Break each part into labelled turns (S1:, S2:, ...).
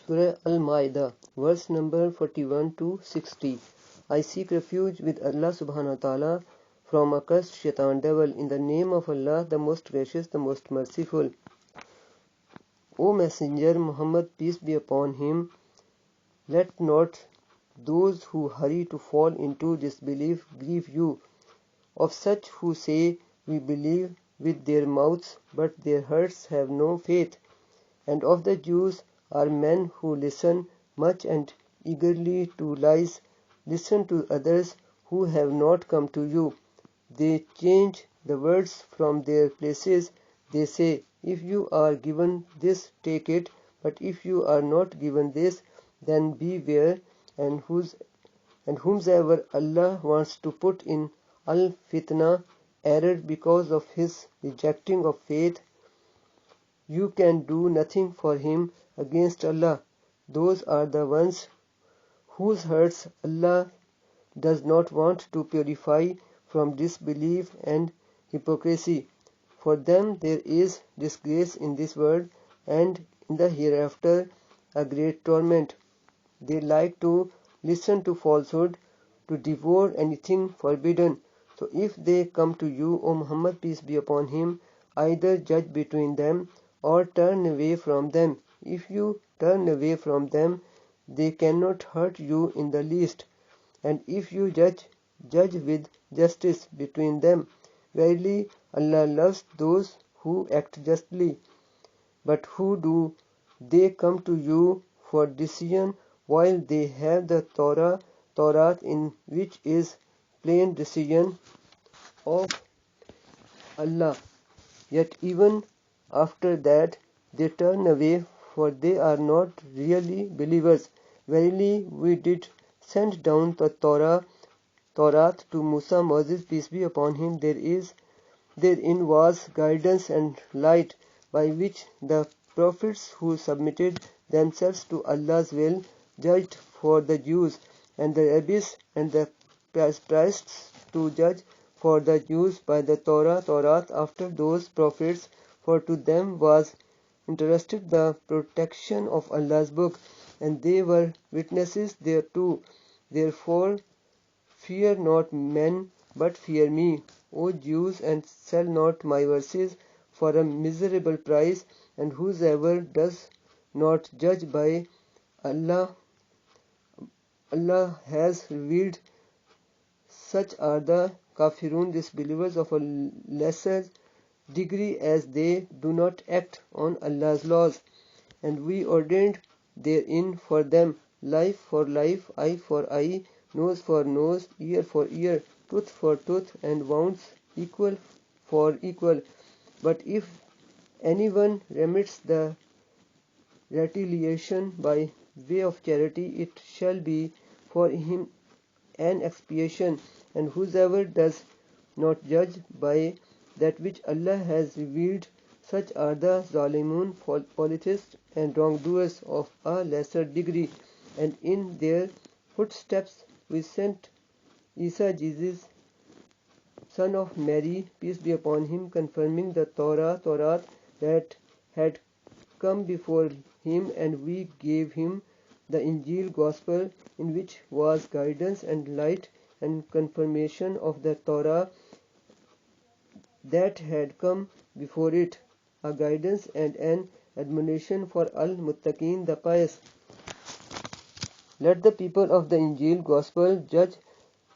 S1: Surah Al-Ma'idah, verse number 41 to 60. I seek refuge with Allah subhanahu wa ta'ala from a cursed shaitan devil, in the name of Allah, the most gracious, the most merciful. O Messenger Muhammad, peace be upon him, let not those who hurry to fall into disbelief grieve you. Of such who say, we believe with their mouths, but their hearts have no faith. And of the Jews are men who listen much and eagerly to lies, listen to others who have not come to you. They change the words from their places. They say, if you are given this, take it, but if you are not given this, then beware. And whomsoever Allah wants to put in al-fitna, error because of his rejecting of faith, you can do nothing for him against Allah. Those are the ones whose hearts Allah does not want to purify from disbelief and hypocrisy. For them there is disgrace in this world, and in the hereafter a great torment. They like to listen to falsehood, to devour anything forbidden. So if they come to you, O Muhammad, peace be upon him, either judge between them or turn away from them. If you turn away from them, they cannot hurt you in the least. And if you judge with justice between them. Verily, Allah loves those who act justly. But who do they come to you for decision while they have the Torah, in which is plain decision of Allah? Yet even after that they turn away, for they are not really believers. Verily, we did send down the Torah to Musa, Moses, peace be upon him. Therein was guidance and light, by which the prophets who submitted themselves to Allah's will judged for the Jews, and the rabbis and the priests to judge for the Jews by the Torah after those prophets, for to them was entrusted the protection of Allah's book, and they were witnesses thereto. Therefore fear not men, but fear me, O Jews, and sell not my verses for a miserable price. And whosoever does not judge by Allah has revealed, such are the kafirun, disbelievers of a lesser degree, as they do not act on Allah's laws. And we ordained therein for them life for life, eye for eye, nose for nose, ear for ear, tooth for tooth, and wounds equal for equal. But if anyone remits the retaliation by way of charity, it shall be for him an expiation. And whosoever does not judge by that which Allah has revealed, such are the zalimun, polytheists, and wrongdoers of a lesser degree. And in their footsteps we sent Isa, Jesus, son of Mary, peace be upon him, confirming the Torah that had come before him, and we gave him the Injil gospel, in which was guidance and light and confirmation of the Torah that had come before it, a guidance and an admonition for al-muttaqin, the pious. Let the people of the Injil gospel judge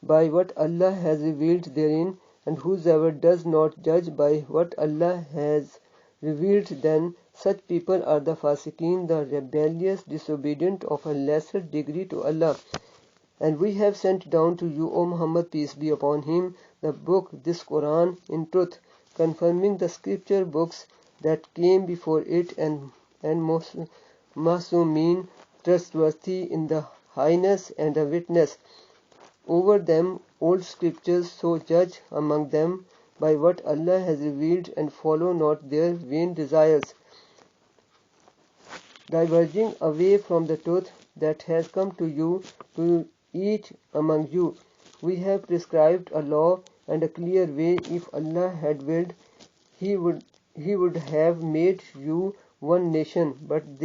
S1: by what Allah has revealed therein, and whosoever does not judge by what Allah has revealed, then such people are the fasiqeen, the rebellious, disobedient of a lesser degree to Allah. And we have sent down to you, O Muhammad, peace be upon him, the book, this Quran, in truth, confirming the scripture books that came before it, and Masumin, trustworthy in the highness, and a witness over them old scriptures. So judge among them by what Allah has revealed, and follow not their vain desires, diverging away from the truth that has come to you, to each among you. We have prescribed a law and a clear way. If Allah had willed, He would have made you one nation, but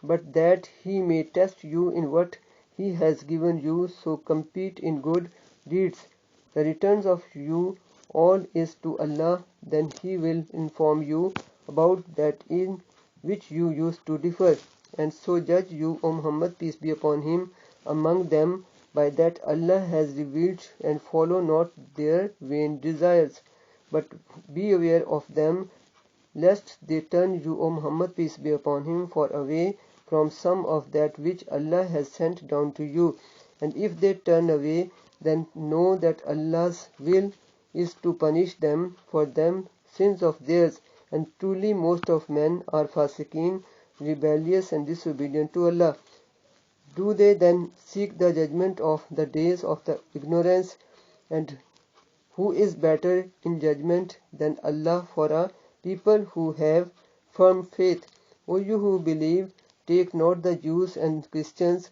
S1: but that he may test you in what he has given you, so compete in good deeds. The returns of you all is to Allah, then he will inform you about that in which you used to differ. And so judge you, O Muhammad, peace be upon him, among them by that Allah has revealed, and follow not their vain desires. But be aware of them, lest they turn you, O Muhammad, peace be upon him, for away from some of that which Allah has sent down to you. And if they turn away, then know that Allah's will is to punish them for them sins of theirs. And truly most of men are fasiqeen, rebellious and disobedient to Allah. Do they then seek the judgment of the days of the ignorance? And who is better in judgment than Allah for a people who have firm faith? O you who believe, take not the Jews and Christians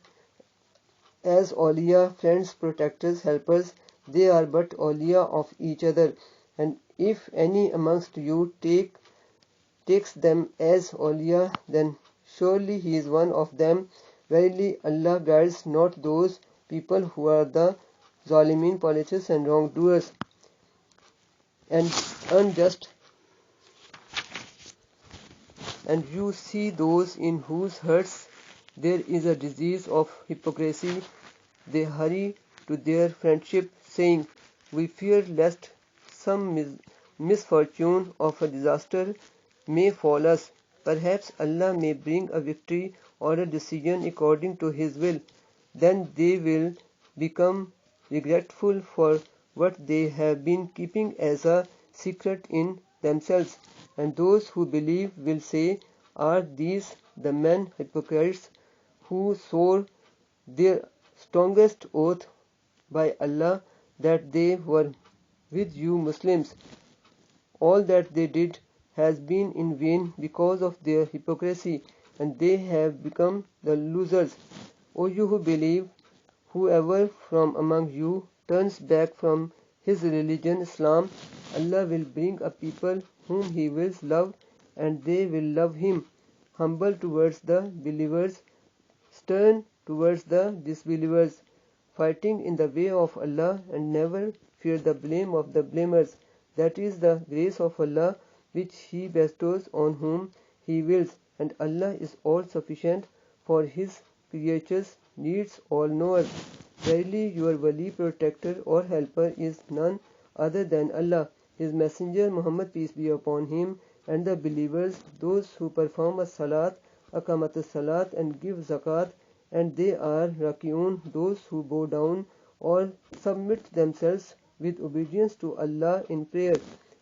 S1: as awliya, friends, protectors, helpers. They are but awliya of each other. And if any amongst you takes them as awliya, then surely he is one of them. Verily Allah guides not those people who are the zalimin, polytheists and wrongdoers and unjust. And you see those in whose hearts there is a disease of hypocrisy. They hurry to their friendship, saying, we fear lest some misfortune of a disaster may fall us. Perhaps Allah may bring a victory or a decision according to His will. Then they will become regretful for what they have been keeping as a secret in themselves. And those who believe will say, are these the men hypocrites who swore their strongest oath by Allah that they were with you Muslims? All that they did has been in vain because of their hypocrisy, and they have become the losers. O you who believe, whoever from among you turns back from his religion Islam, Allah will bring a people whom He wills love, and they will love Him, humble towards the believers, stern towards the disbelievers, fighting in the way of Allah, and never fear the blame of the blamers. That is the grace of Allah which He bestows on whom He wills, and Allah is all sufficient for His creatures' needs, all knowers. Verily your wali, protector or helper is none other than Allah, His messenger Muhammad, peace be upon him, and the believers, those who perform as-salat, aqamat as-salat, and give zakat, and they are raki'un, those who bow down or submit themselves with obedience to Allah in prayer.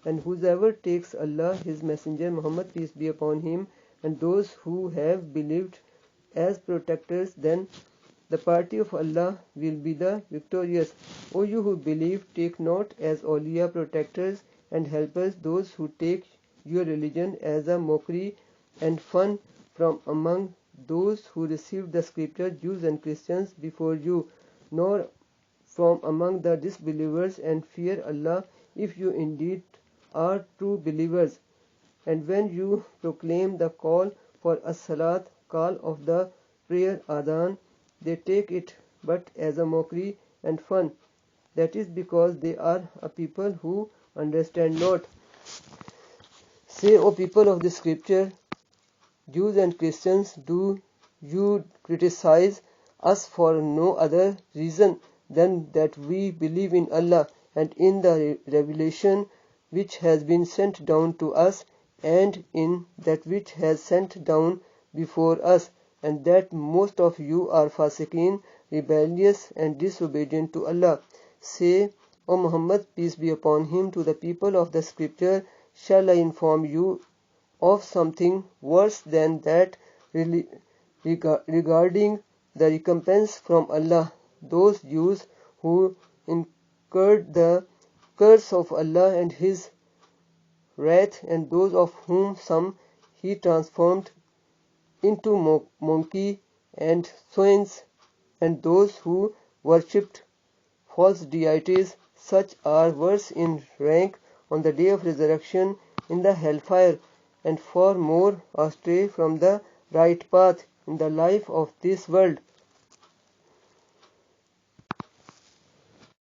S1: And whosoever takes Allah, His messenger Muhammad, peace be upon him, and those who have believed as protectors, then the party of Allah will be the victorious. O you who believe, take not as awliya, protectors and helpers those who take your religion as a mockery and fun from among those who received the scripture, Jews and Christians, before you, nor from among the disbelievers, and fear Allah if you indeed are true believers. And when you proclaim the call for as-salat, call of the prayer adhan, they take it but as a mockery and fun. That is because they are a people who understand not. Say, O people of the scripture, Jews and Christians, do you criticize us for no other reason than that we believe in Allah and in the revelation which has been sent down to us, and in that which has sent down before us, and that most of you are fasiqeen, rebellious and disobedient to Allah? Say, O Muhammad, peace be upon him, to the people of the scripture, shall I inform you of something worse than that regarding the recompense from Allah? Those Jews who incurred the curse of Allah and His wrath, and those of whom some He transformed into monkey and swines, and those who worshipped false deities, such are worse in rank on the day of resurrection in the hellfire, and far more astray from the right path. in the life of this world